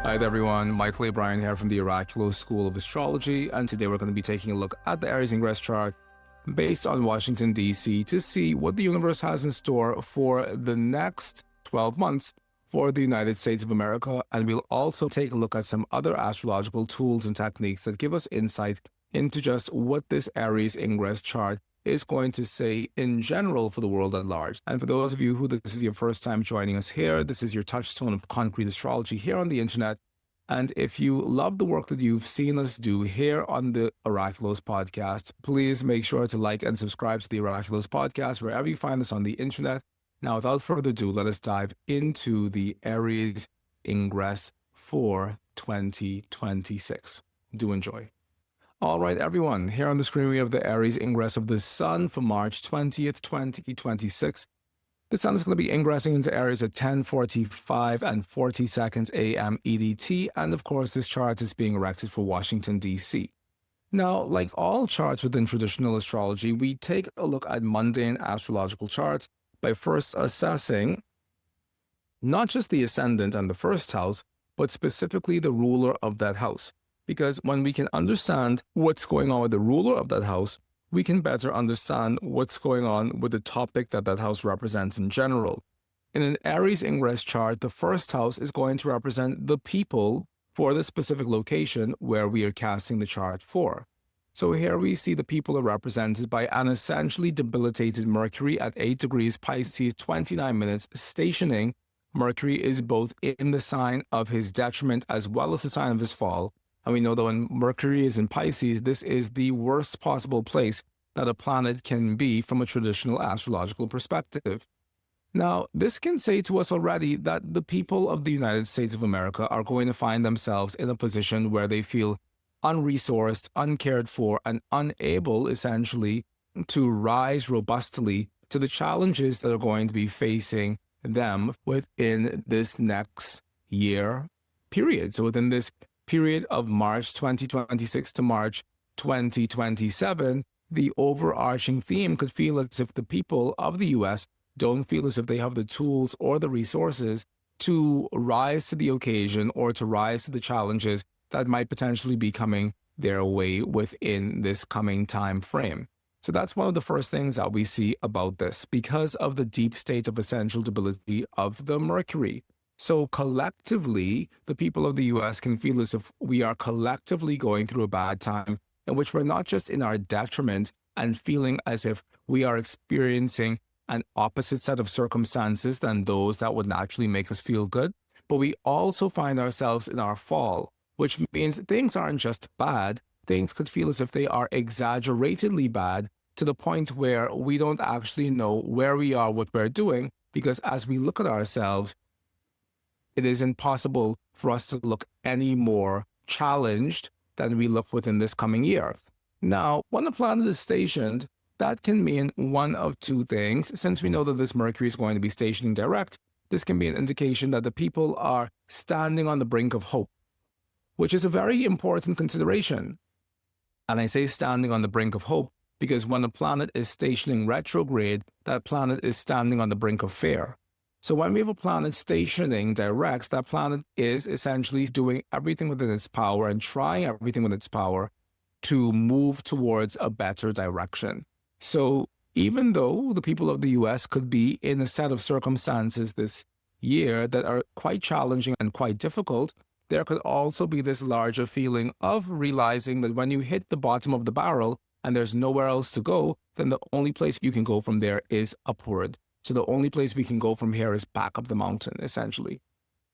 Hi there everyone, Michael A. Bryan here from the Oracular School of Astrology, and today we're going to be taking a look at the Aries Ingress chart based on Washington, D.C. to see what the universe has in store for the next 12 months for the United States of America, and we'll also take a look at some other astrological tools and techniques that give us insight into just what this Aries Ingress chart is going to say in general for the world at large. And for those of you who this is your first time joining us here, this is your touchstone of concrete astrology here on the internet. And if you love the work that you've seen us do here on the Oraculos podcast, please make sure to like and subscribe to the Oraculos podcast wherever you find us on the internet. Now, without further ado, let us dive into the Aries Ingress for 2026. Do enjoy. All right, everyone, here on the screen we have the Aries Ingress of the Sun for March 20th, 2026. The Sun is going to be ingressing into Aries at 10:45 and 40 seconds a.m. EDT, and of course this chart is being erected for Washington, D.C. Now, like all charts within traditional astrology, we take a look at mundane astrological charts by first assessing not just the ascendant and the first house, but specifically the ruler of that house. Because when we can understand what's going on with the ruler of that house, we can better understand what's going on with the topic that that house represents in general. In an Aries Ingress chart, the first house is going to represent the people for the specific location where we are casting the chart for. So here we see the people are represented by an essentially debilitated Mercury at 8 degrees Pisces, 29 minutes, stationing. Mercury is both in the sign of his detriment as well as the sign of his fall. And we know that when Mercury is in Pisces, this is the worst possible place that a planet can be from a traditional astrological perspective. Now, this can say to us already that the people of the United States of America are going to find themselves in a position where they feel unresourced, uncared for, and unable, essentially, to rise robustly to the challenges that are going to be facing them within this next year period. So within this period of March 2026 to March 2027, the overarching theme could feel as if the people of the U.S. don't feel as if they have the tools or the resources to rise to the occasion or to rise to the challenges that might potentially be coming their way within this coming time frame. So that's one of the first things that we see about this because of the deep state of essential debility of the Mercury. So collectively, the people of the U.S. can feel as if we are collectively going through a bad time in which we're not just in our detriment and feeling as if we are experiencing an opposite set of circumstances than those that would naturally make us feel good, but we also find ourselves in our fall, which means things aren't just bad. Things could feel as if they are exaggeratedly bad to the point where we don't actually know where we are, what we're doing, because as we look at ourselves, it is impossible for us to look any more challenged than we look within this coming year. Now, when a planet is stationed, that can mean one of two things. Since we know that this Mercury is going to be stationing direct, this can be an indication that the people are standing on the brink of hope, which is a very important consideration. And I say standing on the brink of hope because when a planet is stationing retrograde, that planet is standing on the brink of fear. So when we have a planet stationing direct, that planet is essentially doing everything within its power and trying everything within its power to move towards a better direction. So even though the people of the U.S. could be in a set of circumstances this year that are quite challenging and quite difficult, there could also be this larger feeling of realizing that when you hit the bottom of the barrel and there's nowhere else to go, then the only place you can go from there is upward. So the only place we can go from here is back up the mountain, essentially.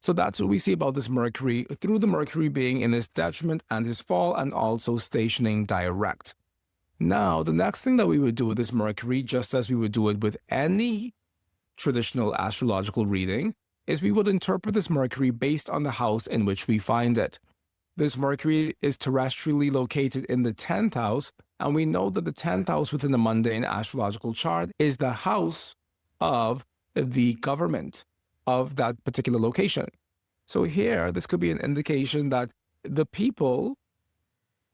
So that's what we see about this Mercury, through the Mercury being in his detriment and his fall and also stationing direct. Now, the next thing that we would do with this Mercury, just as we would do it with any traditional astrological reading, is we would interpret this Mercury based on the house in which we find it. This Mercury is terrestrially located in the 10th house, and we know that the 10th house within the mundane astrological chart is the house of the government of that particular location. So here, this could be an indication that the people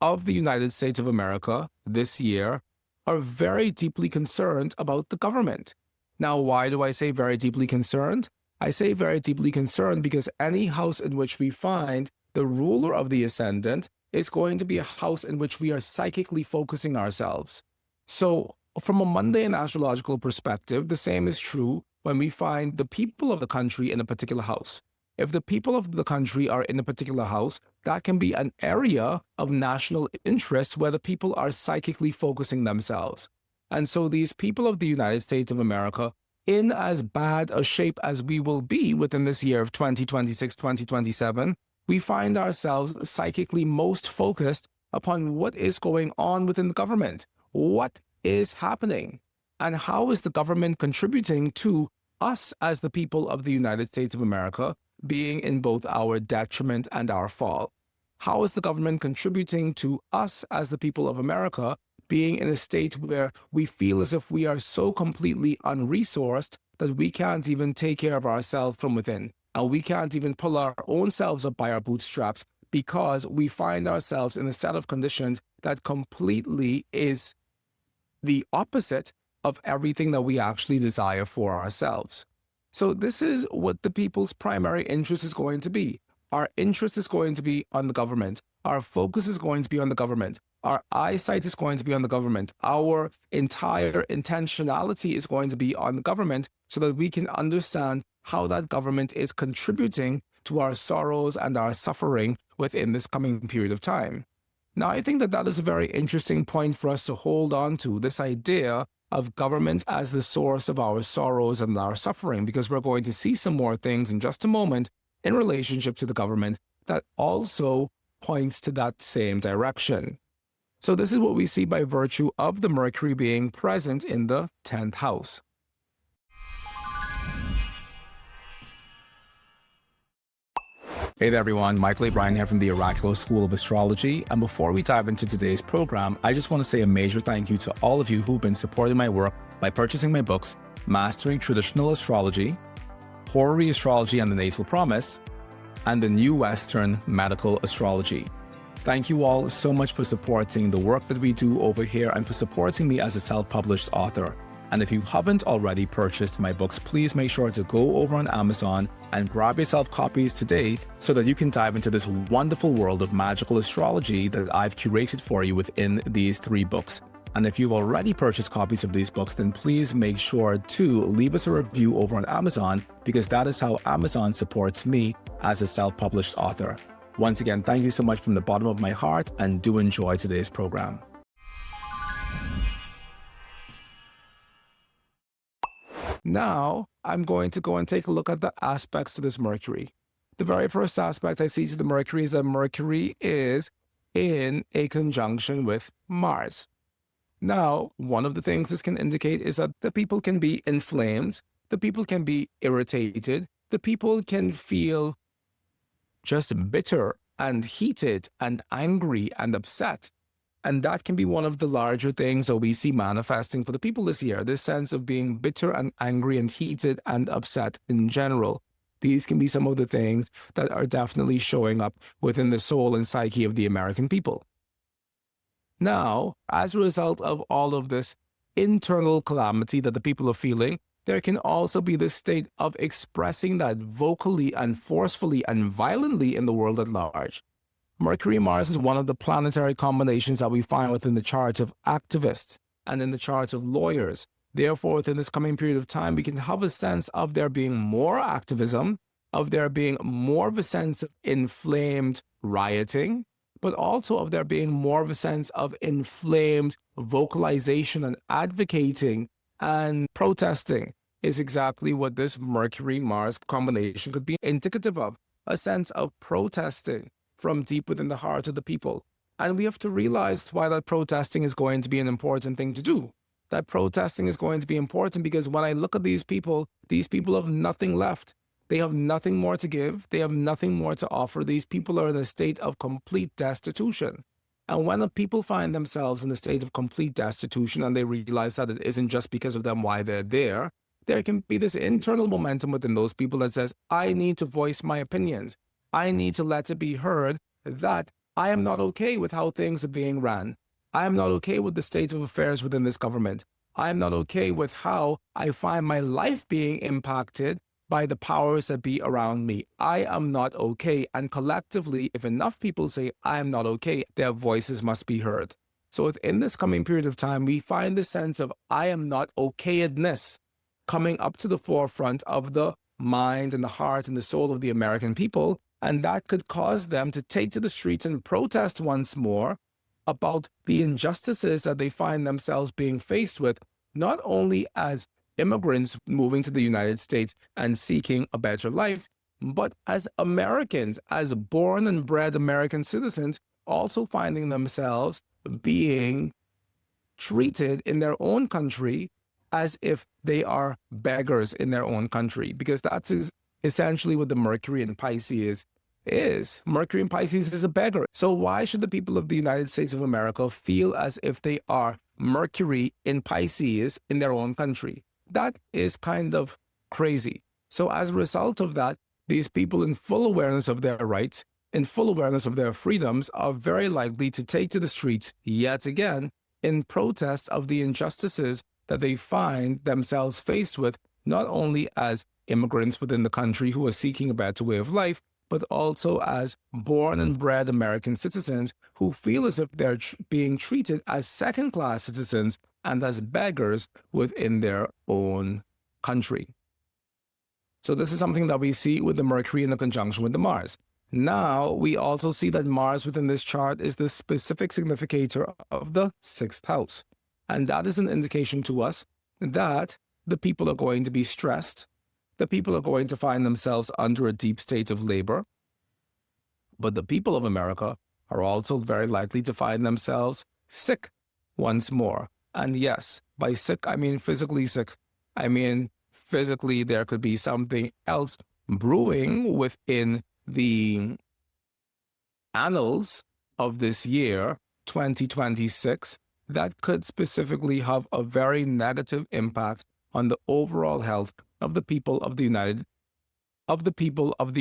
of the United States of America this year are very deeply concerned about the government. Now, why do I say very deeply concerned? I say very deeply concerned because any house in which we find the ruler of the ascendant is going to be a house in which we are psychically focusing ourselves. So from a mundane astrological perspective, the same is true when we find the people of the country in a particular house. If the people of the country are in a particular house, that can be an area of national interest where the people are psychically focusing themselves. And so these people of the United States of America, in as bad a shape as we will be within this year of 2026, 2027, we find ourselves psychically most focused upon what is going on within the government. What is happening? And how is the government contributing to us as the people of the United States of America being in both our detriment and our fall? How is the government contributing to us as the people of America being in a state where we feel as if we are so completely unresourced that we can't even take care of ourselves from within, and we can't even pull our own selves up by our bootstraps because we find ourselves in a set of conditions that completely is the opposite of everything that we actually desire for ourselves. So this is what the people's primary interest is going to be. Our interest is going to be on the government. Our focus is going to be on the government. Our eyesight is going to be on the government. Our entire intentionality is going to be on the government so that we can understand how that government is contributing to our sorrows and our suffering within this coming period of time. Now, I think that that is a very interesting point for us to hold on to, this idea of government as the source of our sorrows and our suffering, because we're going to see some more things in just a moment in relationship to the government that also points to that same direction. So this is what we see by virtue of the Mercury being present in the 10th house. Hey there everyone, Michael A. Bryan here from the Oracular School of Astrology, and before we dive into today's program, I just want to say a major thank you to all of you who've been supporting my work by purchasing my books, Mastering Traditional Astrology, Horary Astrology and the Natal Promise, and the New Western Medical Astrology. Thank you all so much for supporting the work that we do over here and for supporting me as a self-published author. And if you haven't already purchased my books, please make sure to go over on Amazon and grab yourself copies today so that you can dive into this wonderful world of magical astrology that I've curated for you within these 3 books. And if you've already purchased copies of these books, then please make sure to leave us a review over on Amazon, because that is how Amazon supports me as a self-published author. Once again, thank you so much from the bottom of my heart, and do enjoy today's program. Now, I'm going to go and take a look at the aspects to this Mercury. The very first aspect I see to the Mercury is that Mercury is in a conjunction with Mars. Now, one of the things this can indicate is that the people can be inflamed, the people can be irritated, the people can feel just bitter and heated and angry and upset. And that can be one of the larger things that we see manifesting for the people this year, this sense of being bitter and angry and heated and upset in general. These can be some of the things that are definitely showing up within the soul and psyche of the American people. Now, as a result of all of this internal calamity that the people are feeling, there can also be this state of expressing that vocally and forcefully and violently in the world at large. Mercury-Mars is one of the planetary combinations that we find within the charts of activists and in the charts of lawyers. Therefore, within this coming period of time, we can have a sense of there being more activism, of there being more of a sense of inflamed rioting, but also of there being more of a sense of inflamed vocalization and advocating and protesting is exactly what this Mercury-Mars combination could be indicative of, a sense of protesting from deep within the heart of the people. And we have to realize why that protesting is going to be an important thing to do. That protesting is going to be important because when I look at these people have nothing left. They have nothing more to give. They have nothing more to offer. These people are in a state of complete destitution. And when the people find themselves in a state of complete destitution and they realize that it isn't just because of them why they're there can be this internal momentum within those people that says, I need to voice my opinions. I need to let it be heard that I am not okay with how things are being ran. I am not okay with the state of affairs within this government. I am not okay with how I find my life being impacted by the powers that be around me. I am not okay. And collectively, if enough people say I am not okay, their voices must be heard. So within this coming period of time, we find the sense of I am not okayedness coming up to the forefront of the mind and the heart and the soul of the American people. And that could cause them to take to the streets and protest once more about the injustices that they find themselves being faced with, not only as immigrants moving to the United States and seeking a better life, but as Americans, as born and bred American citizens, also finding themselves being treated in their own country as if they are beggars in their own country, because that's essentially what the Mercury in Pisces is. Mercury in Pisces is a beggar. So why should the people of the United States of America feel as if they are Mercury in Pisces in their own country? That is kind of crazy. So as a result of that, these people in full awareness of their rights, in full awareness of their freedoms, are very likely to take to the streets yet again in protest of the injustices that they find themselves faced with, not only as immigrants within the country who are seeking a better way of life, but also as born and bred American citizens who feel as if they're being treated as second-class citizens and as beggars within their own country. So this is something that we see with the Mercury in the conjunction with the Mars. Now, we also see that Mars within this chart is the specific significator of the 6th house. And that is an indication to us that the people are going to be stressed. The people are going to find themselves under a deep state of labor. But the people of America are also very likely to find themselves sick once more. And yes, by sick, I mean physically sick. I mean, physically, there could be something else brewing within the annals of this year, 2026, that could specifically have a very negative impact on the overall health of the people of the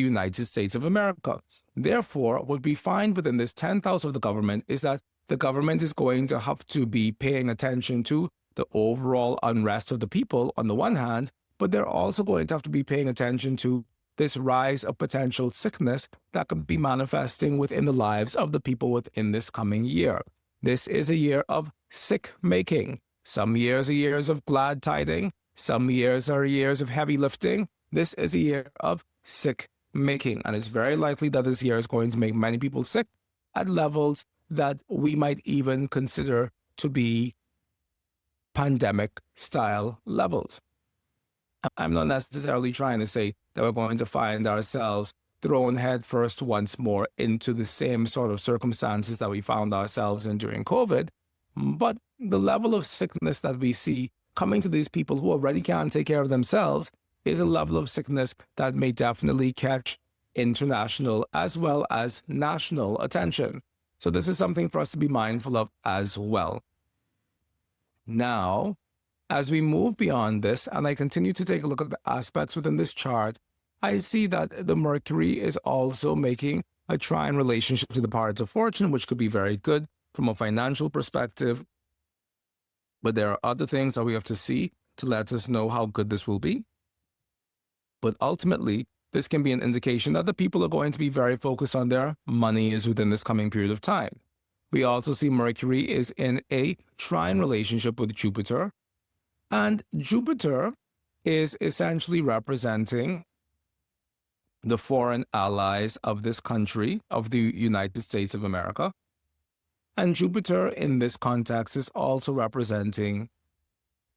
United States of America. Therefore, what we find within this 10th house of the government is that the government is going to have to be paying attention to the overall unrest of the people on the one hand, but they're also going to have to be paying attention to this rise of potential sickness that could be manifesting within the lives of the people within this coming year. This is a year of sick making. Some years are years of glad tiding. Some years are years of heavy lifting. This is a year of sick making. And it's very likely that this year is going to make many people sick at levels that we might even consider to be pandemic style levels. I'm not necessarily trying to say that we're going to find ourselves thrown headfirst once more into the same sort of circumstances that we found ourselves in during COVID, but the level of sickness that we see coming to these people who already can't take care of themselves is a level of sickness that may definitely catch international as well as national attention. So this is something for us to be mindful of as well. Now, as we move beyond this, and I continue to take a look at the aspects within this chart, I see that the Mercury is also making a trine relationship to the parts of fortune, which could be very good from a financial perspective. But there are other things that we have to see to let us know how good this will be. But ultimately, this can be an indication that the people are going to be very focused on their monies within this coming period of time. We also see Mercury is in a trine relationship with Jupiter. And Jupiter is essentially representing the foreign allies of this country, of the United States of America. And Jupiter in this context is also representing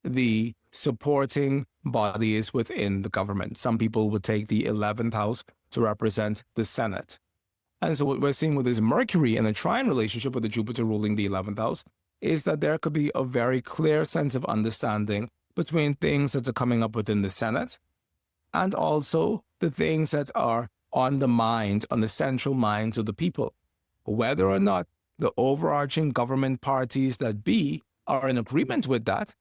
the supporting bodies within the government. Some people would take the 11th house to represent the Senate. And so what we're seeing with this Mercury in a trine relationship with the Jupiter ruling the 11th house is that there could be a very clear sense of understanding between things that are coming up within the Senate and also the things that are on the mind, on the central minds of the people. Whether or not the overarching government parties that be are in agreement with that,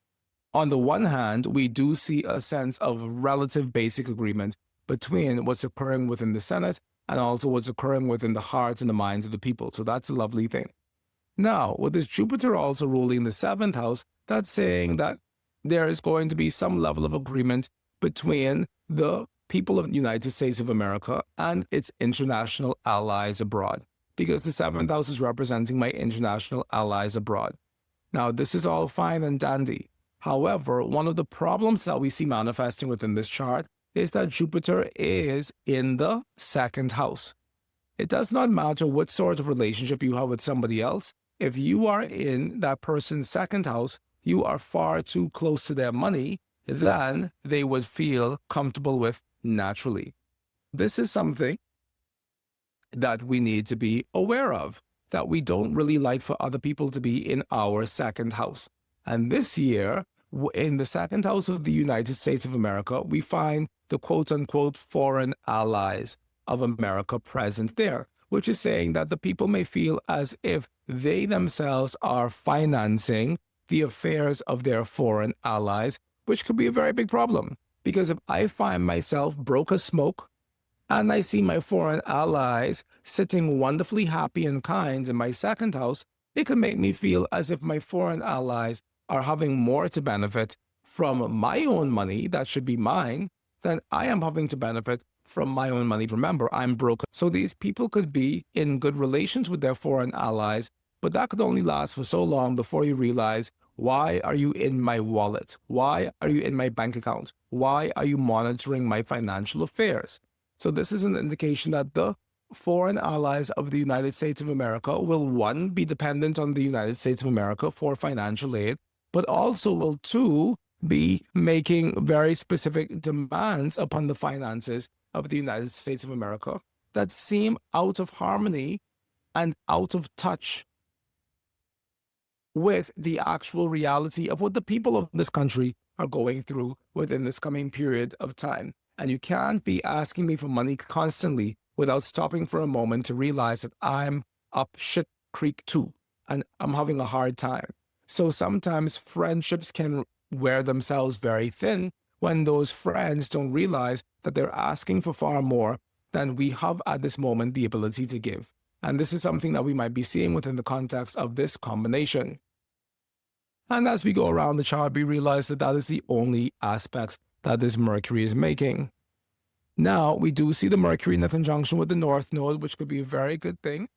on the one hand, we do see a sense of relative basic agreement between what's occurring within the Senate and also what's occurring within the hearts and the minds of the people. So that's a lovely thing. Now, with this Jupiter also ruling the 7th house, that's saying that there is going to be some level of agreement between the people of the United States of America and its international allies abroad, because the 7th house is representing my international allies abroad. Now, this is all fine and dandy. However, one of the problems that we see manifesting within this chart is that Jupiter is in the 2nd house. It does not matter what sort of relationship you have with somebody else. If you are in that person's 2nd house, you are far too close to their money than they would feel comfortable with naturally. This is something that we need to be aware of, that we don't really like for other people to be in our 2nd house. And this year, in the 2nd house of the United States of America, we find the quote-unquote foreign allies of America present there, which is saying that the people may feel as if they themselves are financing the affairs of their foreign allies, which could be a very big problem. Because if I find myself broke as smoke, and I see my foreign allies sitting wonderfully happy and kind in my 2nd house, it can make me feel as if my foreign allies are having more to benefit from my own money that should be mine than I am having to benefit from my own money. Remember, I'm broke. So these people could be in good relations with their foreign allies, but that could only last for so long before you realize, why are you in my wallet? Why are you in my bank account? Why are you monitoring my financial affairs? So this is an indication that the foreign allies of the United States of America will, 1, be dependent on the United States of America for financial aid, but also will, 2, be making very specific demands upon the finances of the United States of America that seem out of harmony and out of touch with the actual reality of what the people of this country are going through within this coming period of time. And you can't be asking me for money constantly without stopping for a moment to realize that I'm up shit creek too, and I'm having a hard time. So sometimes friendships can wear themselves very thin when those friends don't realize that they're asking for far more than we have at this moment the ability to give. And this is something that we might be seeing within the context of this combination. And as we go around the chart, we realize that that is the only aspect that this Mercury is making. Now, we do see the Mercury in a conjunction with the North Node, which could be a very good thing.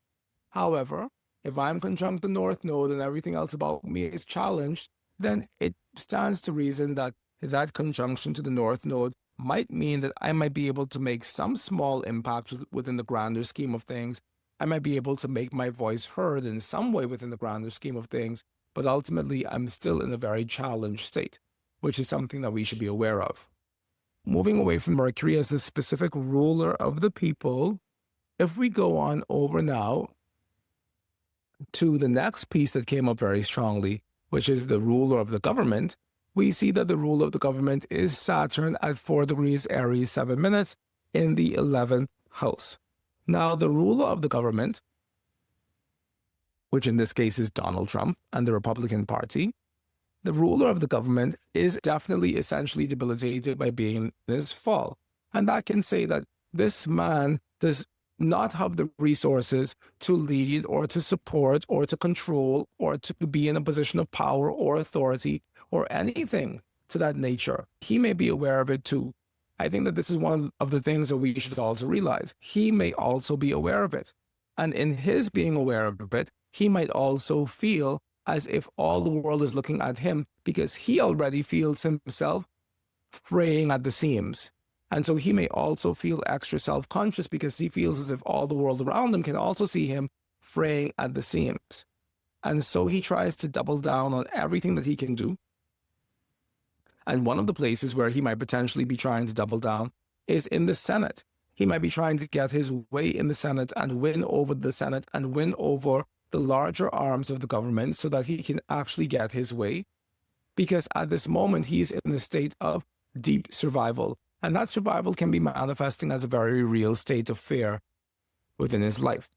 However, if I'm conjunct the North Node and everything else about me is challenged, then it stands to reason that that conjunction to the North Node might mean that I might be able to make some small impact within the grander scheme of things. I might be able to make my voice heard in some way within the grander scheme of things, but ultimately I'm still in a very challenged state, which is something that we should be aware of. Moving away from Mercury as the specific ruler of the people, if we go on over now to the next piece that came up very strongly, which is the ruler of the government, we see that the ruler of the government is Saturn at 4 degrees Aries 7 minutes in the 11th house. Now, the ruler of the government, which in this case is Donald Trump and the Republican Party, the ruler of the government is definitely essentially debilitated by being in this fall. And that can say that this man does not have the resources to lead or to support or to control or to be in a position of power or authority or anything to that nature. He may be aware of it too. I think that this is one of the things that we should also realize. He may also be aware of it. And in his being aware of it, he might also feel as if all the world is looking at him because he already feels himself fraying at the seams. And so he may also feel extra self-conscious because he feels as if all the world around him can also see him fraying at the seams. And so he tries to double down on everything that he can do. And one of the places where he might potentially be trying to double down is in the Senate. He might be trying to get his way in the Senate and win over the Senate and win over the larger arms of the government so that he can actually get his way. Because at this moment, he's in a state of deep survival. And that survival can be manifesting as a very real state of fear within his life.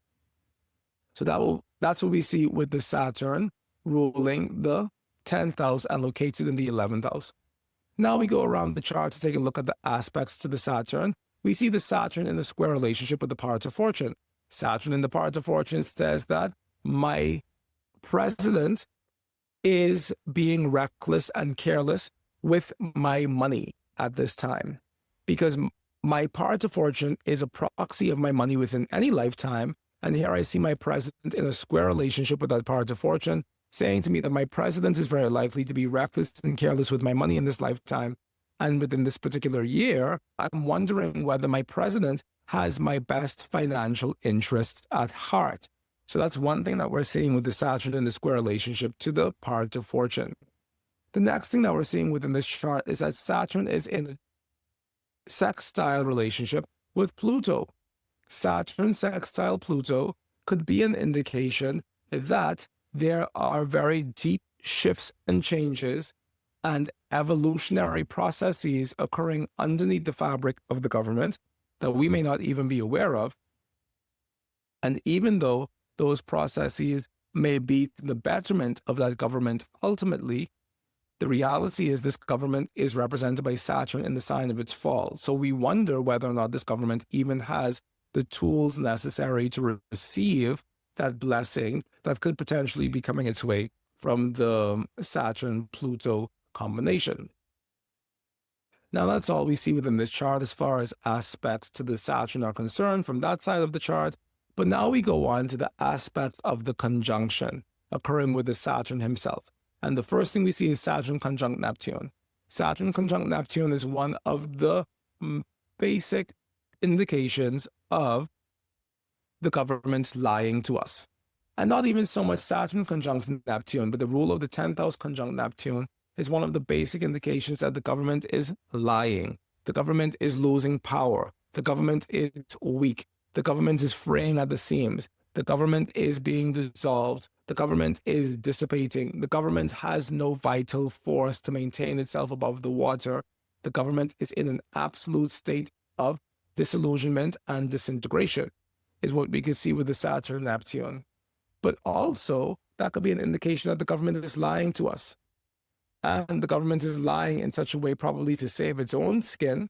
So that's what we see with the Saturn ruling the 10th house and located in the 11th house. Now we go around the chart to take a look at the aspects to the Saturn. We see the Saturn in a square relationship with the part of fortune. Saturn in the part of fortune says that my president is being reckless and careless with my money at this time, because my part of fortune is a proxy of my money within any lifetime. And here I see my president in a square relationship with that part of fortune, saying to me that my president is very likely to be reckless and careless with my money in this lifetime. And within this particular year, I'm wondering whether my president has my best financial interests at heart. So that's one thing that we're seeing with the Saturn in the square relationship to the part of fortune. The next thing that we're seeing within this chart is that Saturn is in a sextile relationship with Pluto. Saturn sextile Pluto could be an indication that there are very deep shifts and changes and evolutionary processes occurring underneath the fabric of the government that we may not even be aware of. And even though those processes may be to the betterment of that government ultimately, the reality is this government is represented by Saturn in the sign of its fall. So we wonder whether or not this government even has the tools necessary to receive that blessing that could potentially be coming its way from the Saturn-Pluto combination. Now, that's all we see within this chart as far as aspects to the Saturn are concerned from that side of the chart. But now we go on to the aspects of the conjunction occurring with the Saturn himself. And the first thing we see is Saturn conjunct Neptune. Saturn conjunct Neptune is one of the basic indications of the government lying to us. And not even so much Saturn conjunct Neptune, but the rule of the 10th house conjunct Neptune is one of the basic indications that the government is lying. The government is losing power. The government is weak. The government is fraying at the seams. The government is being dissolved. The government is dissipating. The government has no vital force to maintain itself above the water. The government is in an absolute state of disillusionment and disintegration, is what we can see with the Saturn Neptune. But also, that could be an indication that the government is lying to us. And the government is lying in such a way probably to save its own skin.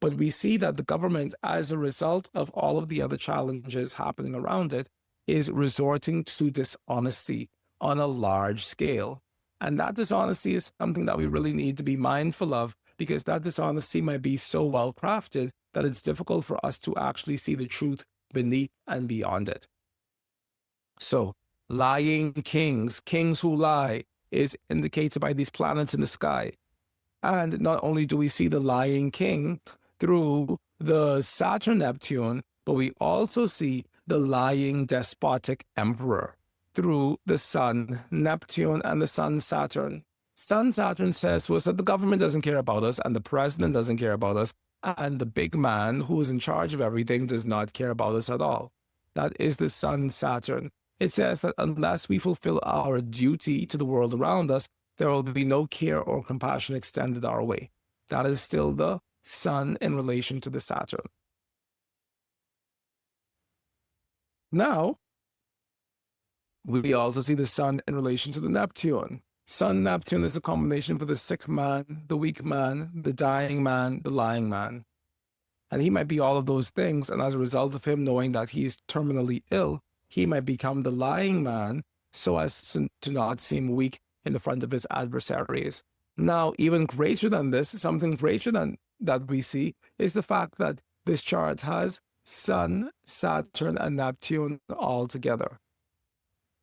But we see that the government, as a result of all of the other challenges happening around it, is resorting to dishonesty on a large scale. And that dishonesty is something that we really need to be mindful of, because that dishonesty might be so well crafted that it's difficult for us to actually see the truth beneath and beyond it. So, lying kings, kings who lie, is indicated by these planets in the sky. And not only do we see the lying king through the Saturn Neptune, but we also see the lying despotic emperor through the Sun Neptune and the Sun Saturn. Sun Saturn says to us that the government doesn't care about us and the president doesn't care about us, and the big man who is in charge of everything does not care about us at all. That is the Sun Saturn. It says that unless we fulfill our duty to the world around us, there will be no care or compassion extended our way. That is still the Sun in relation to the Saturn. Now, we also see the Sun in relation to the Neptune. Sun Neptune is the combination for the sick man, the weak man, the dying man, the lying man. And he might be all of those things, and as a result of him knowing that he is terminally ill, he might become the lying man so as to not seem weak in the front of his adversaries. Now, even greater than this, something greater than that we see, is the fact that this chart has Sun, Saturn, and Neptune all together.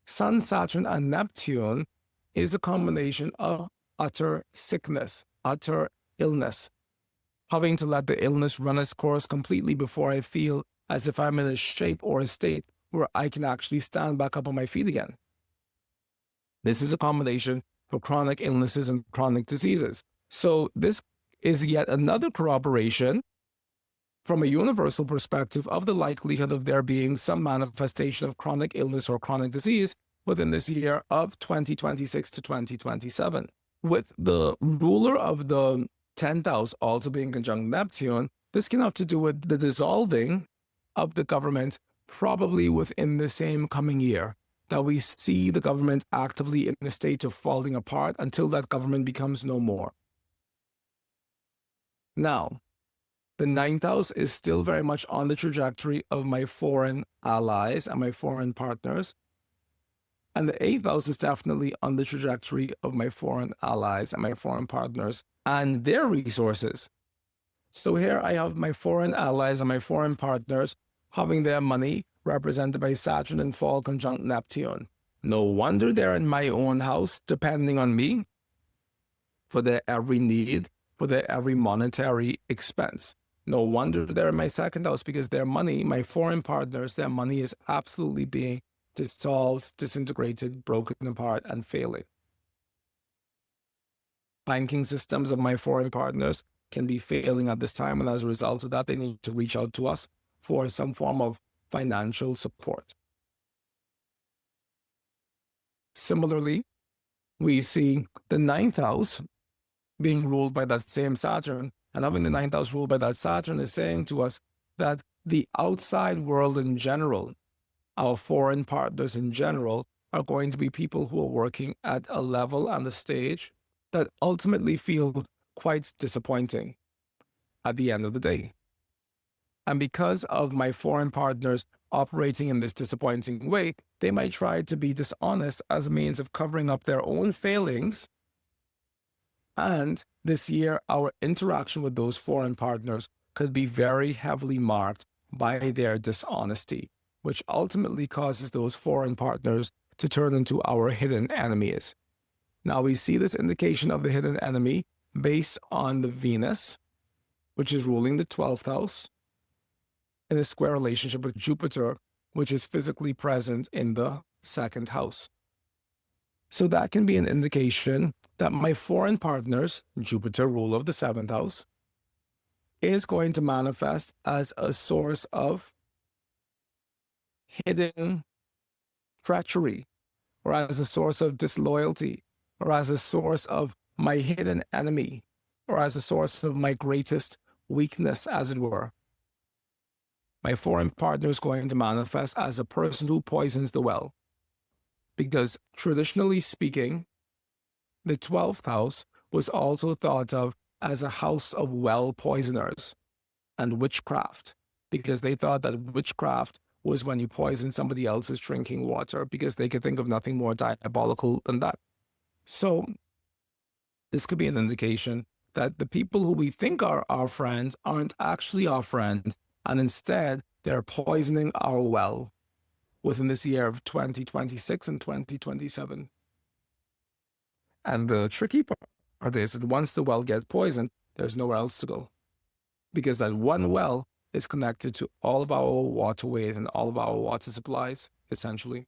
Sun, Saturn, and Neptune is a combination of utter sickness, utter illness, having to let the illness run its course completely before I feel as if I'm in a shape or a state where I can actually stand back up on my feet again. This is a combination for chronic illnesses and chronic diseases. So this is yet another corroboration from a universal perspective of the likelihood of there being some manifestation of chronic illness or chronic disease within this year of 2026 to 2027. With the ruler of the 10th house also being conjunct Neptune, this can have to do with the dissolving of the government probably within the same coming year, that we see the government actively in a state of falling apart until that government becomes no more. Now, the 9th house is still very much on the trajectory of my foreign allies and my foreign partners. And the 8th house is definitely on the trajectory of my foreign allies and my foreign partners and their resources. So here I have my foreign allies and my foreign partners having their money represented by Saturn in fall conjunct Neptune. No wonder they're in my own house, depending on me for their every need, for their every monetary expense. No wonder they're in my second house, because their money, my foreign partners, their money is absolutely being dissolved, disintegrated, broken apart, and failing. Banking systems of my foreign partners can be failing at this time, and as a result of that, they need to reach out to us for some form of financial support. Similarly, we see the ninth house being ruled by that same Saturn, and having the ninth house ruled by that Saturn is saying to us that the outside world in general, our foreign partners in general, are going to be people who are working at a level and a stage that ultimately feel quite disappointing at the end of the day. And because of my foreign partners operating in this disappointing way, they might try to be dishonest as a means of covering up their own failings. And this year, our interaction with those foreign partners could be very heavily marked by their dishonesty, which ultimately causes those foreign partners to turn into our hidden enemies. Now, we see this indication of the hidden enemy based on the Venus, which is ruling the 12th house, in a square relationship with Jupiter, which is physically present in the second house. So that can be an indication that my foreign partners, Jupiter, ruler of the 7th house, is going to manifest as a source of hidden treachery, or as a source of disloyalty, or as a source of my hidden enemy, or as a source of my greatest weakness, as it were. My foreign partner is going to manifest as a person who poisons the well. Because traditionally speaking, the 12th house was also thought of as a house of well poisoners and witchcraft, because they thought that witchcraft was when you poison somebody else's drinking water, because they could think of nothing more diabolical than that. So this could be an indication that the people who we think are our friends aren't actually our friends, and instead they're poisoning our well within this year of 2026 and 2027. And the tricky part is that once the well gets poisoned, there's nowhere else to go, because that one well is connected to all of our waterways and all of our water supplies, essentially.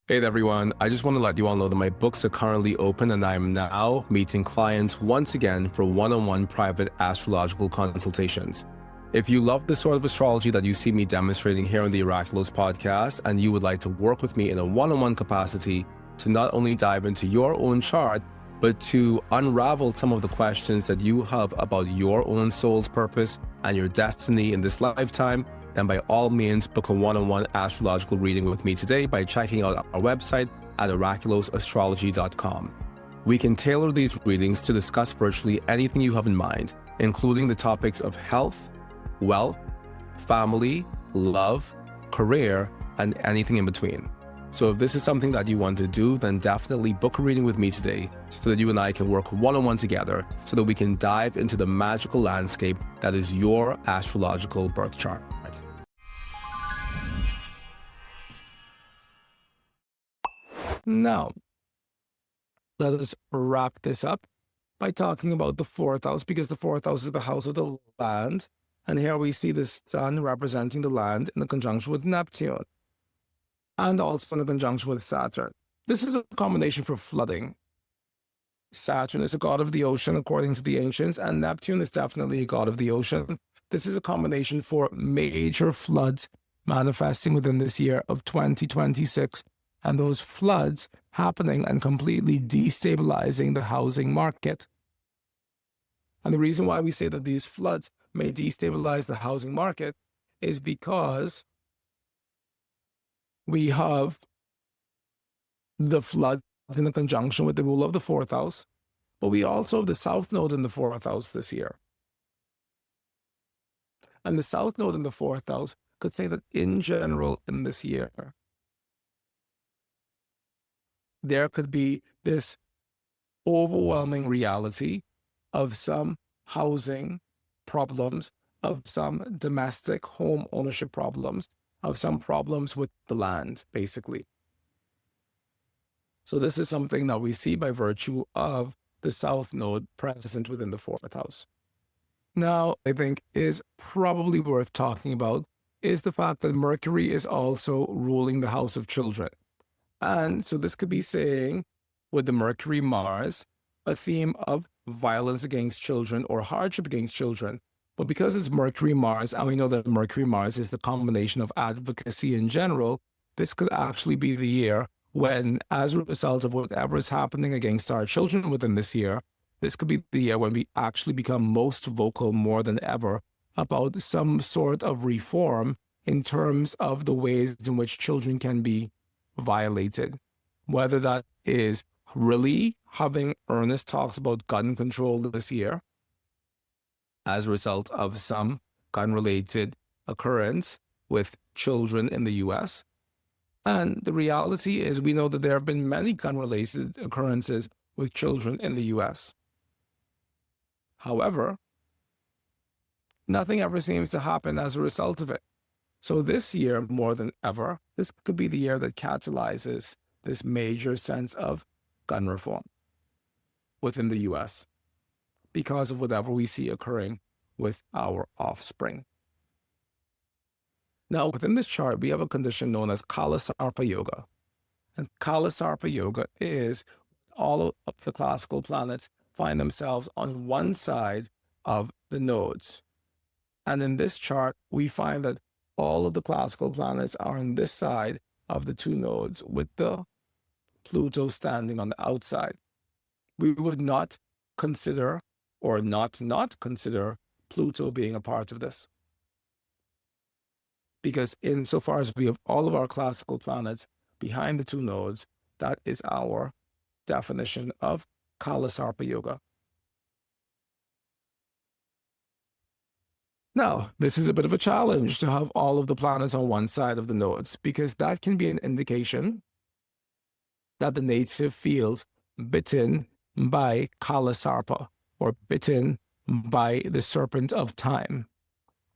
Hey everyone, I just want to let you all know that my books are currently open, and I am now meeting clients once again for one-on-one private astrological consultations. If you love the sort of astrology that you see me demonstrating here on the Oraculos podcast, and you would like to work with me in a one-on-one capacity to not only dive into your own chart, but to unravel some of the questions that you have about your own soul's purpose and your destiny in this lifetime, then by all means book a one-on-one astrological reading with me today by checking out our website at oraculosastrology.com. We can tailor these readings to discuss virtually anything you have in mind, including the topics of health, wealth, family, love, career, and anything in between. So if this is something that you want to do, then definitely book a reading with me today so that you and I can work one-on-one together, so that we can dive into the magical landscape that is your astrological birth chart. Now, let us wrap this up by talking about the 4th house, because the 4th house is the house of the land. And here we see the sun representing the land in the conjunction with Neptune, and also in a conjunction with Saturn. This is a combination for flooding. Saturn is a god of the ocean, according to the ancients, and Neptune is definitely a god of the ocean. This is a combination for major floods manifesting within this year of 2026, and those floods happening and completely destabilizing the housing market. And the reason why we say that these floods may destabilize the housing market is because we have the flood in the conjunction with the rule of the 4th house, but we also have the South Node in the 4th house this year. And the South Node in the 4th house could say that in general in this year, there could be this overwhelming reality of some housing problems, of some domestic home ownership problems, of some problems with the land, basically. So this is something that we see by virtue of the South Node present within the fourth house. Now, I think is probably worth talking about is the fact that Mercury is also ruling the house of children. And so this could be saying, with the Mercury Mars, a theme of violence against children or hardship against children. But because it's Mercury Mars, and we know that Mercury Mars is the combination of advocacy in general, this could actually be the year when, as a result of whatever is happening against our children within this year, this could be the year when we actually become most vocal more than ever about some sort of reform in terms of the ways in which children can be violated. Whether that is really having earnest talks about gun control this year as a result of some gun-related occurrence with children in the US. And the reality is we know that there have been many gun-related occurrences with children in the US. However, nothing ever seems to happen as a result of it. So this year, more than ever, this could be the year that catalyzes this major sense of gun reform within the US because of whatever we see occurring with our offspring. Now, within this chart, we have a condition known as Kalasarpa Yoga. And Kalasarpa Yoga is all of the classical planets find themselves on one side of the nodes. And in this chart, we find that all of the classical planets are on this side of the two nodes with the Pluto standing on the outside. We would not consider or not consider Pluto being a part of this. Because insofar as we have all of our classical planets behind the two nodes, that is our definition of Kalasarpa Yoga. Now, this is a bit of a challenge to have all of the planets on one side of the nodes, because that can be an indication that the native feels bitten by Kalasarpa, or bitten by the serpent of time,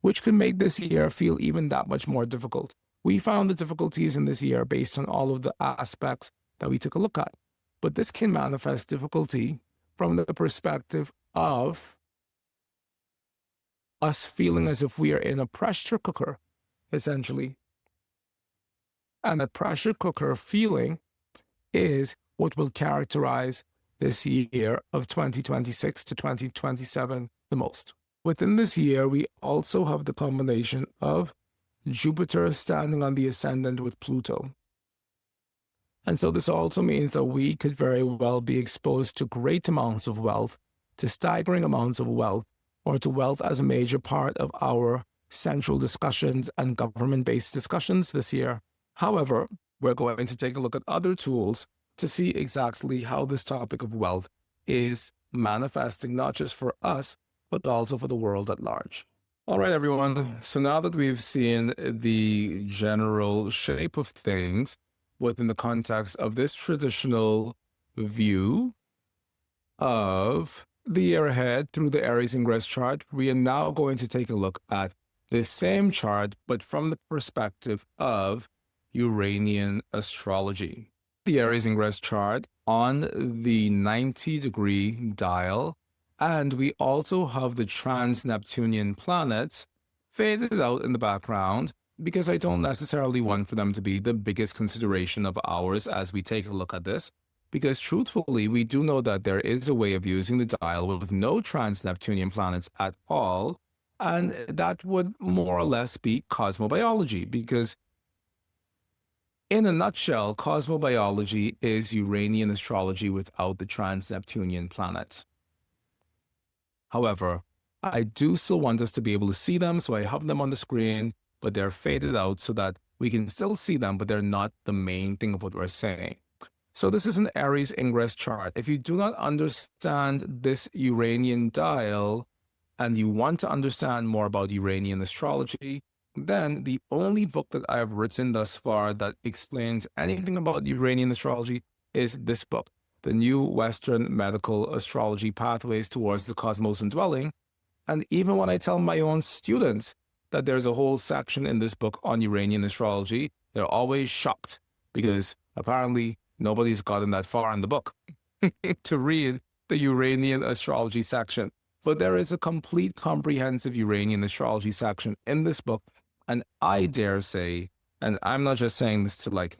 which can make this year feel even that much more difficult. We found the difficulties in this year based on all of the aspects that we took a look at. But this can manifest difficulty from the perspective of us feeling as if we are in a pressure cooker, essentially. And that pressure cooker feeling is what will characterize this year of 2026 to 2027 the most. Within this year, we also have the combination of Jupiter standing on the ascendant with Pluto. And so this also means that we could very well be exposed to great amounts of wealth, to staggering amounts of wealth, or to wealth as a major part of our central discussions and government-based discussions this year. However, we're going to take a look at other tools to see exactly how this topic of wealth is manifesting, not just for us, but also for the world at large. All right, everyone. So now that we've seen the general shape of things within the context of this traditional view of the year ahead through the Aries Ingress chart, we are now going to take a look at the same chart, but from the perspective of Uranian astrology. The Aries Ingress chart on the 90-degree dial, and we also have the trans-Neptunian planets faded out in the background because I don't necessarily want for them to be the biggest consideration of ours as we take a look at this. Because truthfully, we do know that there is a way of using the dial with no trans-Neptunian planets at all, and that would more or less be cosmobiology, because in a nutshell, cosmobiology is Uranian astrology without the trans-Neptunian planets. However, I do still want us to be able to see them, so I have them on the screen, but they're faded out so that we can still see them, but they're not the main thing of what we're saying. So this is an Aries Ingress chart. If you do not understand this Uranian dial and you want to understand more about Uranian astrology, then the only book that I have written thus far that explains anything about Uranian astrology is this book. the new Western medical astrology pathways towards the cosmos and dwelling. And even when I tell my own students that there's a whole section in this book on Uranian astrology, they're always shocked because apparently nobody's gotten that far in the book to read the Uranian astrology section. But there is a complete comprehensive Uranian astrology section in this book. And I dare say, and I'm not just saying this to like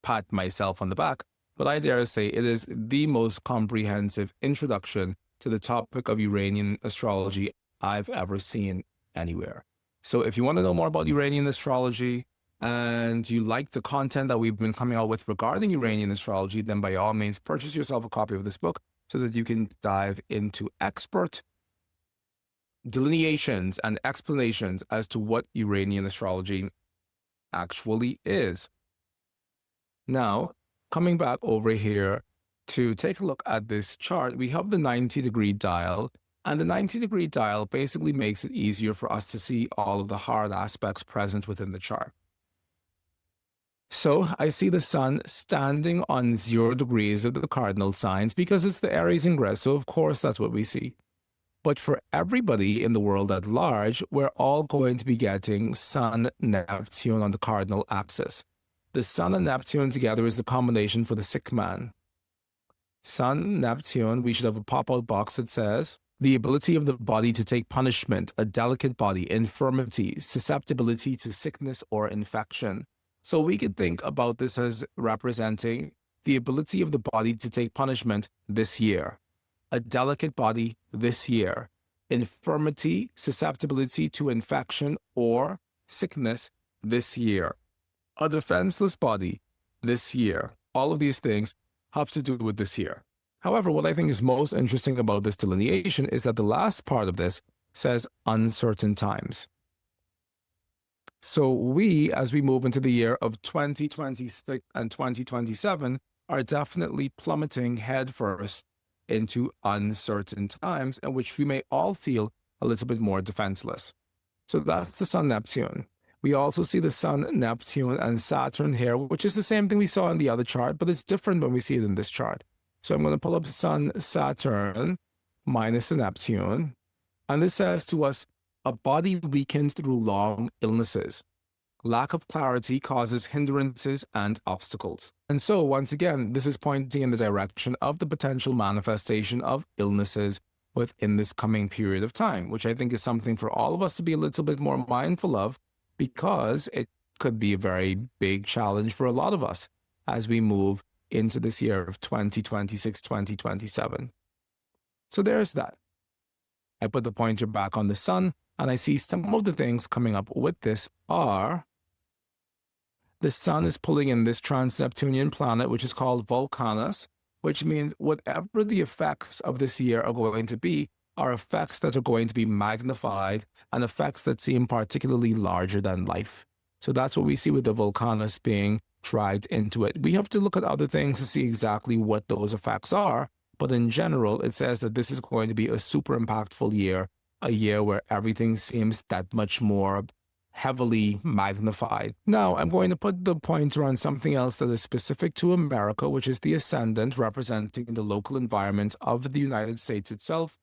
pat myself on the back, but I dare say it is the most comprehensive introduction to the topic of Uranian astrology I've ever seen anywhere. So if you want to know more about Uranian astrology and you like the content that we've been coming out with regarding Uranian astrology, then by all means, purchase yourself a copy of this book so that you can dive into expert delineations and explanations as to what Uranian astrology actually is. Now, coming back over here to take a look at this chart, we have the 90-degree dial, and the 90-degree dial basically makes it easier for us to see all of the hard aspects present within the chart. So I see the sun standing on 0 degrees of the cardinal signs because it's the Aries Ingress, so of course that's what we see. But for everybody in the world at large, we're all going to be getting Sun-Neptune on the cardinal axis. The Sun and Neptune together is the combination for the sick man. Sun, Neptune, we should have a pop-out box that says, the ability of the body to take punishment, a delicate body, infirmity, susceptibility to sickness or infection. So we could think about this as representing the ability of the body to take punishment this year, a delicate body this year, infirmity, susceptibility to infection or sickness this year, a defenseless body this year. All of these things have to do with this year. However, what I think is most interesting about this delineation is that the last part of this says uncertain times. So we, as we move into the year of 2026 and 2027, are definitely plummeting headfirst into uncertain times in which we may all feel a little bit more defenseless. So that's the Sun-Neptune. We also see the Sun, Neptune, and Saturn here, which is the same thing we saw in the other chart, but it's different when we see it in this chart. So I'm going to pull up Sun, Saturn, minus the Neptune. And this says to us, a body weakened through long illnesses. Lack of clarity causes hindrances and obstacles. And so, once again, this is pointing in the direction of the potential manifestation of illnesses within this coming period of time, which I think is something for all of us to be a little bit more mindful of, because it could be a very big challenge for a lot of us as we move into this year of 2026, 2027. So there's that. I put the pointer back on the sun, and I see some of the things coming up with this are the sun is pulling in this trans-Neptunian planet, which is called Vulcanus, which means whatever the effects of this year are going to be are effects that are going to be magnified and effects that seem particularly larger than life. So that's what we see with the Vulcanus being dragged into it. We have to look at other things to see exactly what those effects are, but in general, it says that this is going to be a super impactful year, a year where everything seems that much more heavily magnified. Now, I'm going to put the pointer on something else that is specific to America, which is the ascendant, representing the local environment of the United States itself.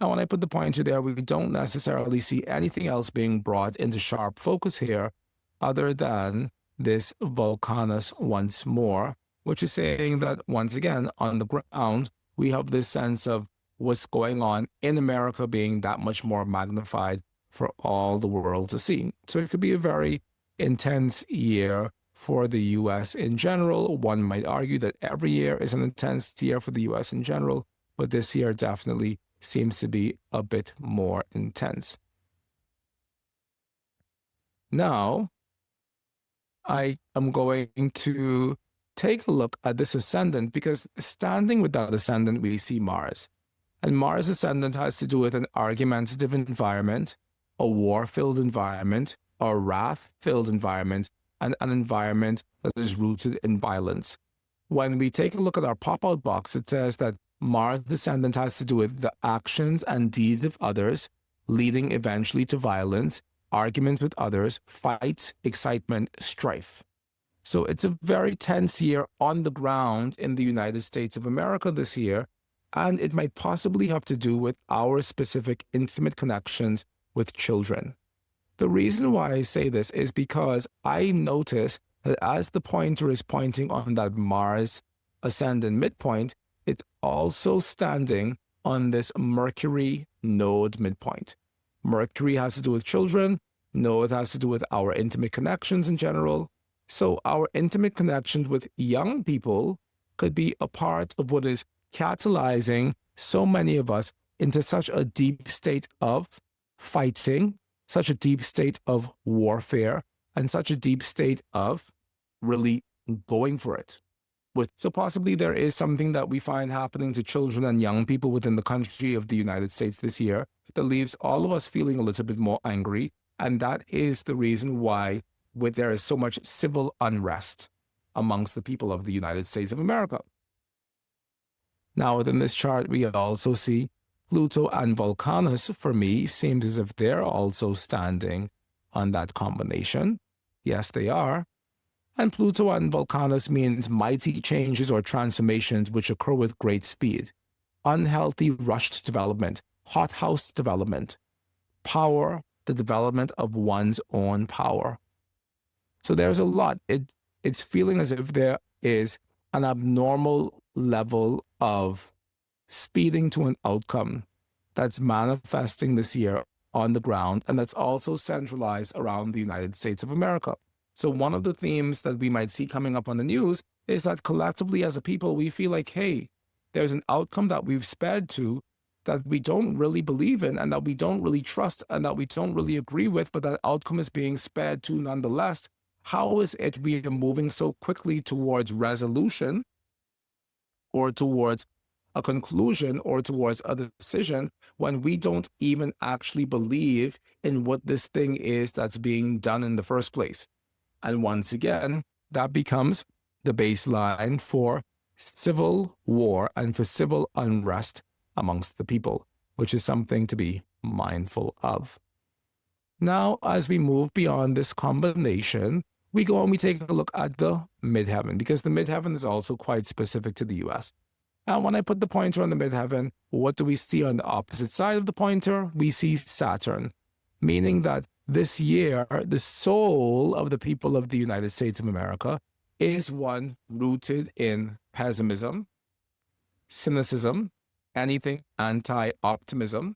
Now, when I put the pointer there, we don't necessarily see anything else being brought into sharp focus here other than this Vulcanus once more, which is saying that, once again, on the ground, we have this sense of what's going on in America being that much more magnified for all the world to see. So it could be a very intense year for the U.S. in general. One might argue that every year is an intense year for the U.S. in general, but this year definitely seems to be a bit more intense. Now, I am going to take a look at this ascendant, because standing with that ascendant, we see Mars. And Mars ascendant has to do with an argumentative environment, a war-filled environment, a wrath-filled environment, and an environment that is rooted in violence. When we take a look at our pop-out box, it says that Mars descendant has to do with the actions and deeds of others, leading eventually to violence, arguments with others, fights, excitement, strife. So it's a very tense year on the ground in the United States of America this year, and it might possibly have to do with our specific intimate connections with children. The reason why I say this is because I notice that as the pointer is pointing on that Mars ascendant midpoint, it's also standing on this Mercury node midpoint. Mercury has to do with children. Node has to do with our intimate connections in general. So our intimate connections with young people could be a part of what is catalyzing so many of us into such a deep state of fighting, such a deep state of warfare, and such a deep state of really going for it. So possibly there is something that we find happening to children and young people within the country of the United States this year that leaves all of us feeling a little bit more angry. And that is the reason why there is so much civil unrest amongst the people of the United States of America. Now, within this chart, we also see Pluto and Vulcanus, for me, seems as if they're also standing on that combination. Yes, they are. And Pluto and Vulcanus means mighty changes or transformations which occur with great speed. Unhealthy rushed development, hothouse development, power, the development of one's own power. So there's a lot. It's feeling as if there is an abnormal level of speeding to an outcome that's manifesting this year on the ground, and that's also centralized around the United States of America. So one of the themes that we might see coming up on the news is that collectively as a people, we feel like, hey, there's an outcome that we've sped to that we don't really believe in and that we don't really trust and that we don't really agree with, but that outcome is being sped to nonetheless. How is it we are moving so quickly towards resolution or towards a conclusion or towards a decision when we don't even actually believe in what this thing is that's being done in the first place? And once again, that becomes the baseline for civil war and for civil unrest amongst the people, which is something to be mindful of. Now, as we move beyond this combination, we go and we take a look at the midheaven, because the midheaven is also quite specific to the US. And when I put the pointer on the midheaven, what do we see on the opposite side of the pointer? We see Saturn, meaning that this year, the soul of the people of the United States of America is one rooted in pessimism, cynicism, anything anti-optimism,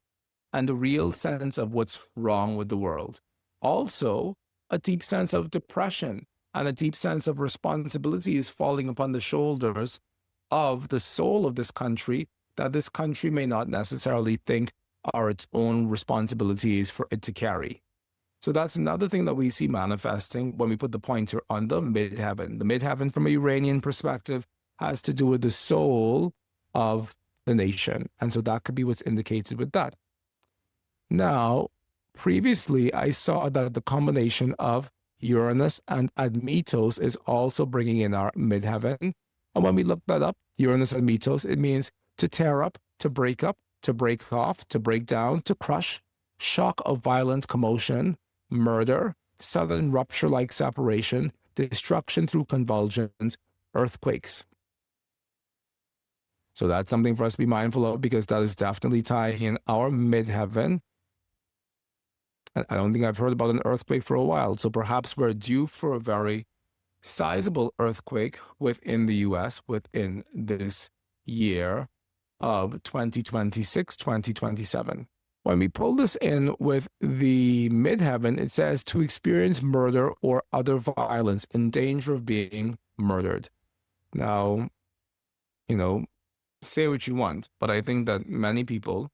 and a real sense of what's wrong with the world. Also, a deep sense of depression and a deep sense of responsibility is falling upon the shoulders of the soul of this country that this country may not necessarily think are its own responsibilities for it to carry. So that's another thing that we see manifesting when we put the pointer on the midheaven. The midheaven, from a Uranian perspective, has to do with the soul of the nation. And so that could be what's indicated with that. Now, previously, I saw that the combination of Uranus and Admetos is also bringing in our midheaven. And when we look that up, Uranus and Admetos, it means to tear up, to break off, to break down, to crush, shock of violent commotion, murder, sudden rupture-like separation, destruction through convulsions, earthquakes. So that's something for us to be mindful of, because that is definitely tying in our midheaven. And I don't think I've heard about an earthquake for a while. So perhaps we're due for a very sizable earthquake within the US within this year of 2026, 2027. When we pull this in with the midheaven, it says to experience murder or other violence in danger of being murdered. Now, say what you want, but I think that many people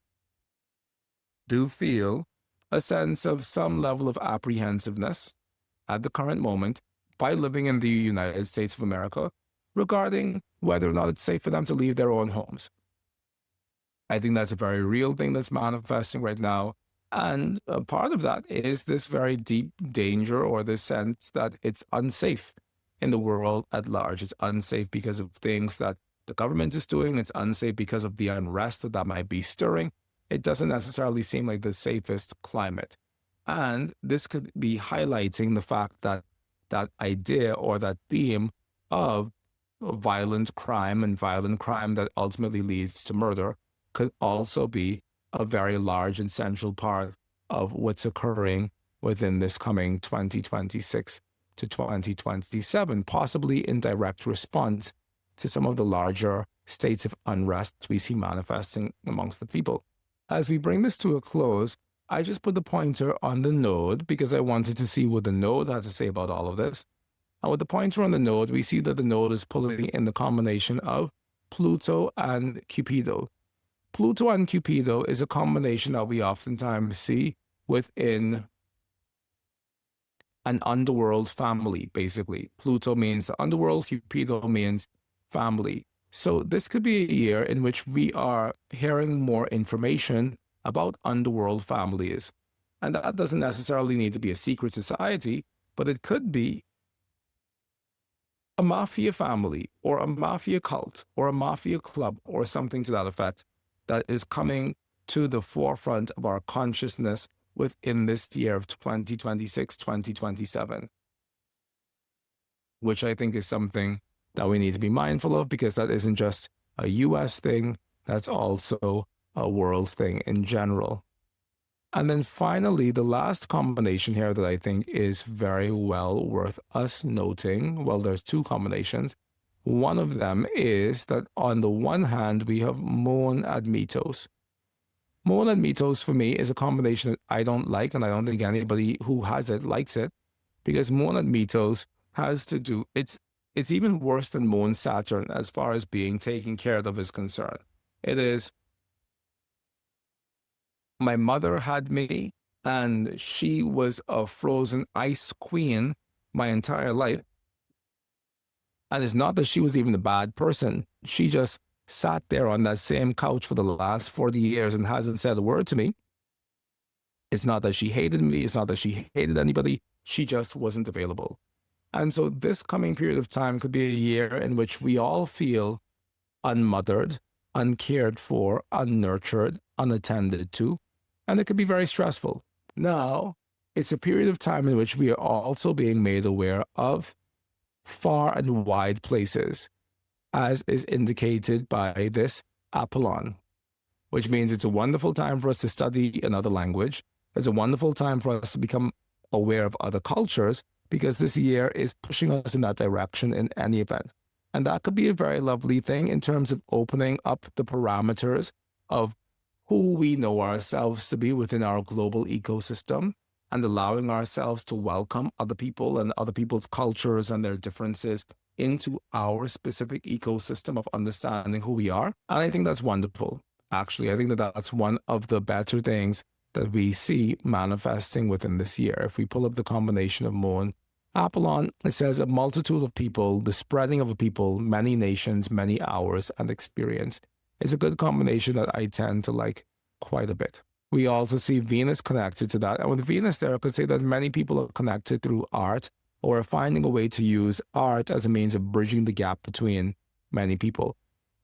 do feel a sense of some level of apprehensiveness at the current moment by living in the United States of America regarding whether or not it's safe for them to leave their own homes. I think that's a very real thing that's manifesting right now. And a part of that is this very deep danger, or this sense that it's unsafe in the world at large. It's unsafe because of things that the government is doing. It's unsafe because of the unrest that might be stirring. It doesn't necessarily seem like the safest climate. And this could be highlighting the fact that that idea or that theme of violent crime, and violent crime that ultimately leads to murder could also be a very large and central part of what's occurring within this coming 2026 to 2027, possibly in direct response to some of the larger states of unrest we see manifesting amongst the people. As we bring this to a close, I just put the pointer on the node because I wanted to see what the node had to say about all of this. And with the pointer on the node, we see that the node is pulling in the combination of Pluto and Cupido. Pluto and Cupido is a combination that we oftentimes see within an underworld family, basically. Pluto means the underworld, Cupido means family. So this could be a year in which we are hearing more information about underworld families. And that doesn't necessarily need to be a secret society, but it could be a mafia family or a mafia cult or a mafia club or something to that effect that is coming to the forefront of our consciousness within this year of 2026, 2027, which I think is something that we need to be mindful of, because that isn't just a US thing, that's also a world thing in general. And then finally, the last combination here that I think is very well worth us noting, well, there's two combinations. One of them is that on the one hand, we have Moon Admetos. Moon Admetos for me is a combination that I don't like, and I don't think anybody who has it likes it, because Moon Admetos has to do, it's even worse than Moon Saturn as far as being taken care of is concerned. It is, my mother had me, and she was a frozen ice queen my entire life. And it's not that she was even a bad person. She just sat there on that same couch for the last 40 years and hasn't said a word to me. It's not that she hated me. It's not that she hated anybody. She just wasn't available. And so this coming period of time could be a year in which we all feel unmothered, uncared for, unnurtured, unattended to, and it could be very stressful. Now, it's a period of time in which we are also being made aware of far and wide places, as is indicated by this Apollon, which means it's a wonderful time for us to study another language. It's a wonderful time for us to become aware of other cultures, because this year is pushing us in that direction in any event. And that could be a very lovely thing in terms of opening up the parameters of who we know ourselves to be within our global ecosystem, and allowing ourselves to welcome other people and other people's cultures and their differences into our specific ecosystem of understanding who we are. And I think that's wonderful. Actually, I think that that's one of the better things that we see manifesting within this year. If we pull up the combination of Moon, Apollon, it says a multitude of people, the spreading of a people, many nations, many hours, and experience. It's a good combination that I tend to like quite a bit. We also see Venus connected to that. And with Venus there, I could say that many people are connected through art, or are finding a way to use art as a means of bridging the gap between many people.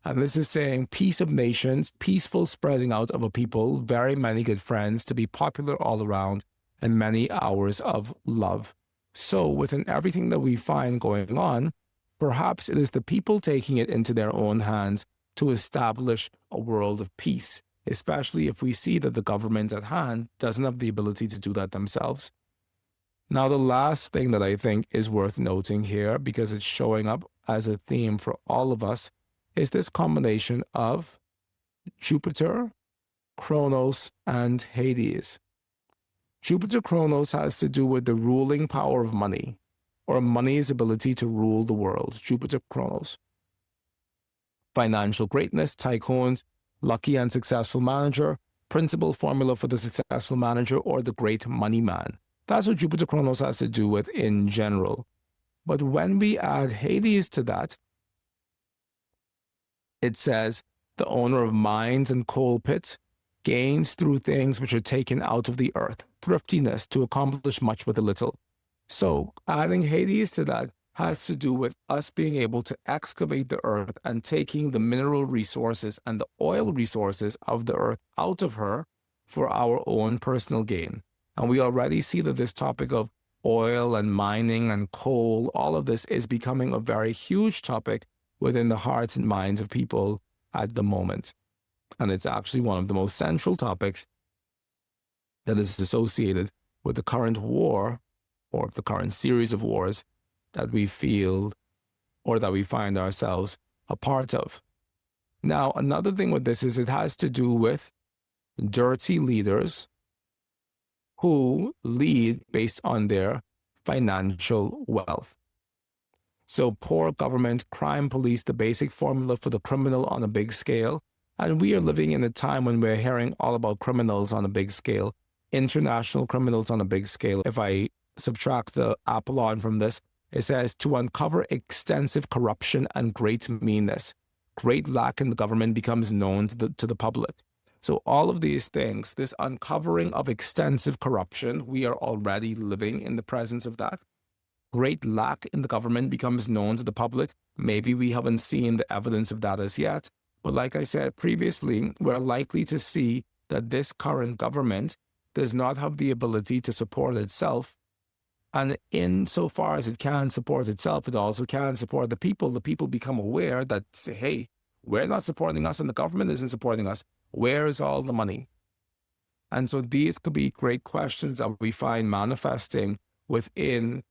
And this is saying peace of nations, peaceful spreading out of a people, very many good friends, to be popular all around, and many hours of love. So within everything that we find going on, perhaps it is the people taking it into their own hands to establish a world of peace, especially if we see that the government at hand doesn't have the ability to do that themselves. Now, the last thing that I think is worth noting here, because it's showing up as a theme for all of us, is this combination of Jupiter, Kronos, and Hades. Jupiter Kronos has to do with the ruling power of money, or money's ability to rule the world. Jupiter Kronos. Financial greatness, tycoons, lucky and successful manager, principal formula for the successful manager, or the great money man. That's what Jupiter Kronos has to do with in general. But when we add Hades to that, it says the owner of mines and coal pits gains through things which are taken out of the earth, thriftiness to accomplish much with a little. So adding Hades to that has to do with us being able to excavate the earth and taking the mineral resources and the oil resources of the earth out of her for our own personal gain. And we already see that this topic of oil and mining and coal, all of this is becoming a very huge topic within the hearts and minds of people at the moment. And it's actually one of the most central topics that is associated with the current war, or the current series of wars that we feel or that we find ourselves a part of. Now, another thing with this is it has to do with dirty leaders who lead based on their financial wealth. So poor government, crime police, the basic formula for the criminal on a big scale. And we are living in a time when we're hearing all about criminals on a big scale, international criminals on a big scale. If I subtract the Apollon from this, it says to uncover extensive corruption and great meanness. Great lack in the government becomes known to the public. So all of these things, this uncovering of extensive corruption, we are already living in the presence of that. Great lack in the government becomes known to the public. Maybe we haven't seen the evidence of that as yet. But like I said previously, we're likely to see that this current government does not have the ability to support itself. And insofar as it can support itself, it also can support the people. The people become aware that, hey, we're not supporting us and the government isn't supporting us. Where is all the money? And so these could be great questions that we find manifesting within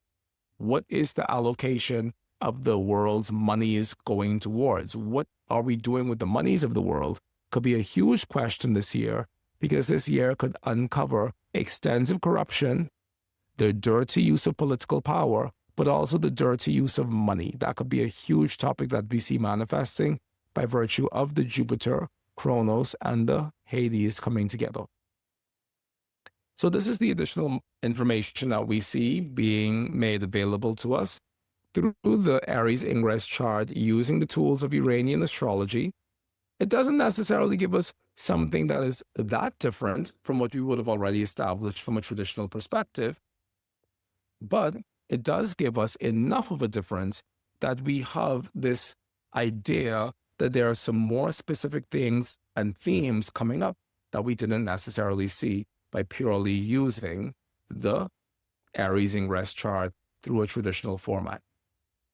what is the allocation of the world's monies going towards? What are we doing with the monies of the world? Could be a huge question this year, because this year could uncover extensive corruption, the dirty use of political power, but also the dirty use of money. That could be a huge topic that we see manifesting by virtue of the Jupiter, Kronos, and the Hades coming together. So this is the additional information that we see being made available to us through the Aries Ingress chart using the tools of Uranian astrology. It doesn't necessarily give us something that is that different from what we would have already established from a traditional perspective, but it does give us enough of a difference that we have this idea that there are some more specific things and themes coming up that we didn't necessarily see by purely using the Aries Ingress chart through a traditional format.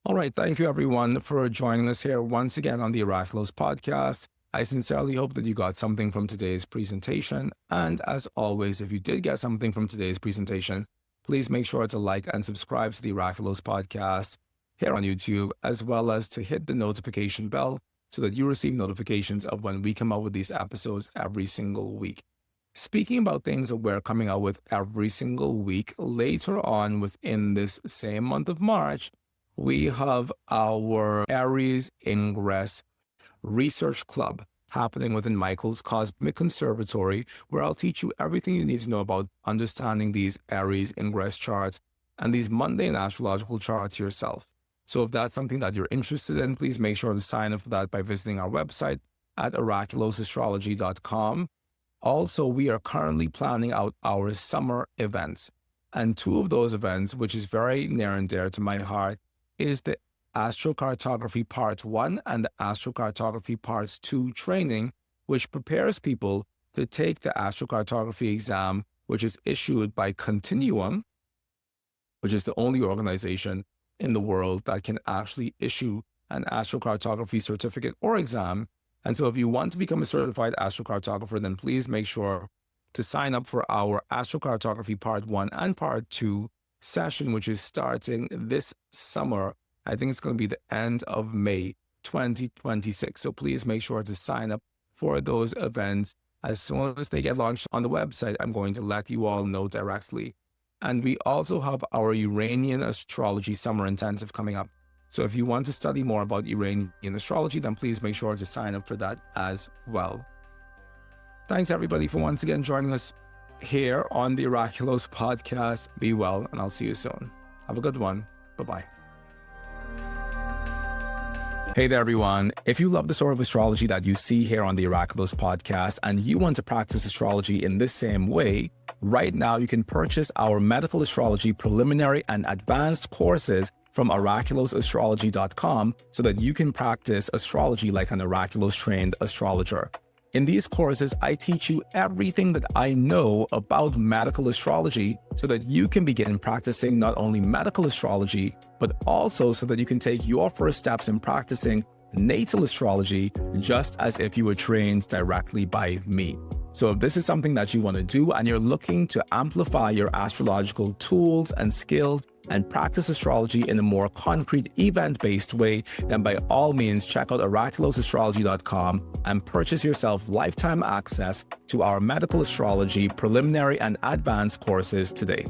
All right, thank you everyone for joining us here once again on the Oraculous podcast. I sincerely hope that you got something from today's presentation. And as always, if you did get something from today's presentation, please make sure to like and subscribe to the Oraculous podcast here on YouTube, as well as to hit the notification bell so that you receive notifications of when we come out with these episodes every single week. Speaking about things that we're coming out with every single week, later on within this same month of March, we have our Aries Ingress Research Club happening within Michael's Cosmic Conservatory, where I'll teach you everything you need to know about understanding these Aries Ingress charts and these mundane astrological charts yourself. So if that's something that you're interested in, please make sure to sign up for that by visiting our website at oraculousastrology.com. Also, we are currently planning out our summer events. And two of those events, which is very near and dear to my heart, is the Astrocartography Part 1 and the Astrocartography Part 2 training, which prepares people to take the astrocartography exam, which is issued by Continuum, which is the only organization in the world that can actually issue an astrocartography certificate or exam. And so if you want to become a certified astrocartographer, then please make sure to sign up for our Astrocartography Part 1 and Part 2 session, which is starting this summer. I think it's going to be the end of May 2026. So please make sure to sign up for those events. As soon as they get launched on the website, I'm going to let you all know directly. And we also have our Uranian Astrology Summer Intensive coming up. So if you want to study more about Uranian astrology, then please make sure to sign up for that as well. Thanks everybody for once again joining us here on the Oraculous podcast. Be well, and I'll see you soon. Have a good one. Bye-bye. Hey there, everyone. If you love the sort of astrology that you see here on the Oraculous podcast and you want to practice astrology in this same way, right now you can purchase our medical astrology preliminary and advanced courses from oraculousastrology.com so that you can practice astrology like an Oraculous trained astrologer. In these courses, I teach you everything that I know about medical astrology so that you can begin practicing not only medical astrology, but also so that you can take your first steps in practicing natal astrology just as if you were trained directly by me. So if this is something that you want to do and you're looking to amplify your astrological tools and skills and practice astrology in a more concrete event-based way, then by all means check out oraculosastrology.com and purchase yourself lifetime access to our medical astrology preliminary and advanced courses today.